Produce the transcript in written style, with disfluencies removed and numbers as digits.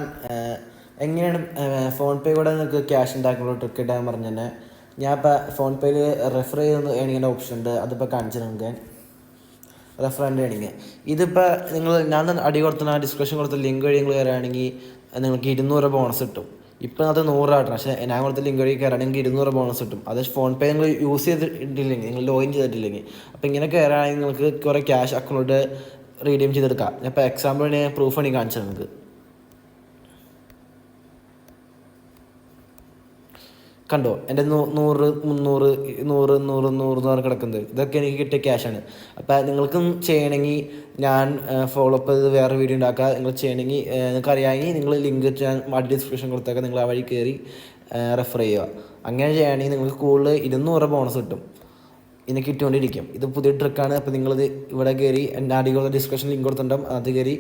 ഞാൻ എങ്ങനെയാണ് ഫോൺ പേ കൂടെ നിങ്ങൾക്ക് ക്യാഷ് ഉണ്ടാക്കുന്ന ട്രിക്ക് ഇടാൻ പറഞ്ഞു തന്നെ. ഞാൻ ഇപ്പോൾ ഫോൺ പേയിൽ റെഫർ ചെയ്യുന്ന ഏണിങ്ങിൻ്റെ ഓപ്ഷൻ ഉണ്ട്. അതിപ്പോൾ കാണിച്ചു നമുക്ക് റെഫറൻഡ് ഏണിങ്. ഇതിപ്പോൾ ഞാൻ അടി കൊടുത്തുന്ന ഡിസ്ക്രിപ്ഷൻ കൊടുത്ത ലിങ്ക് വഴി നിങ്ങൾ കയറുകയാണെങ്കിൽ നിങ്ങൾക്ക് 200 ബോണസ് കിട്ടും. ഇപ്പം അത് 100 ആക്കണം. പക്ഷേ ഞാൻ കൊടുത്ത ലിങ്ക് വഴി കയറുകയാണെങ്കിൽ 200 ബോണസ് കിട്ടും. അത് ഫോൺ പേ നിങ്ങൾ യൂസ് ചെയ്തിട്ടില്ലെങ്കിൽ, നിങ്ങൾ ലോഗിൻ ചെയ്തിട്ടില്ലെങ്കിൽ. അപ്പോൾ ഇങ്ങനെ കയറുകയാണെങ്കിൽ നിങ്ങൾക്ക് കുറേ ക്യാഷ് അക്കൗണ്ട് റീഡീം ചെയ്തെടുക്കാം. ഞാൻ ഇപ്പോൾ എക്സാമ്പിൾ ഞാൻ പ്രൂഫ് വേണമെങ്കിൽ കാണിച്ചത് നിങ്ങൾക്ക് കണ്ടോ. എൻ്റെ 100, 300, 100, 100, 100 എന്ന് പറഞ്ഞ് കിടക്കുന്നത് ഇതൊക്കെ എനിക്ക് കിട്ടിയ ക്യാഷാണ്. അപ്പോൾ നിങ്ങൾക്കും ചെയ്യണമെങ്കിൽ ഞാൻ ഫോളോ അപ്പ് ചെയ്ത് വേറെ വീഡിയോ ഉണ്ടാക്കുക. നിങ്ങൾ ചെയ്യണമെങ്കിൽ നിങ്ങൾക്ക് അറിയാമെങ്കിൽ നിങ്ങൾ ലിങ്ക് ഞാൻ ഡിസ്ക്രിപ്ഷൻ കൊടുത്തേക്കാം. നിങ്ങൾ ആ വഴി കയറി റെഫർ ചെയ്യുക. അങ്ങനെ ചെയ്യുകയാണെങ്കിൽ നിങ്ങൾക്ക് കൂടുതൽ 200 ബോണസ് കിട്ടും. ഇതിന് കിട്ടിക്കൊണ്ടിരിക്കും. ഇത് പുതിയ ട്രിക്കാണ്. അപ്പോൾ നിങ്ങളിത് ഇവിടെ കയറി എൻ്റെ അടികളുടെ ഡിസ്ക്രിപ്ഷൻ ലിങ്ക് കൊടുത്തിട്ടുണ്ടാകും. അത് കയറി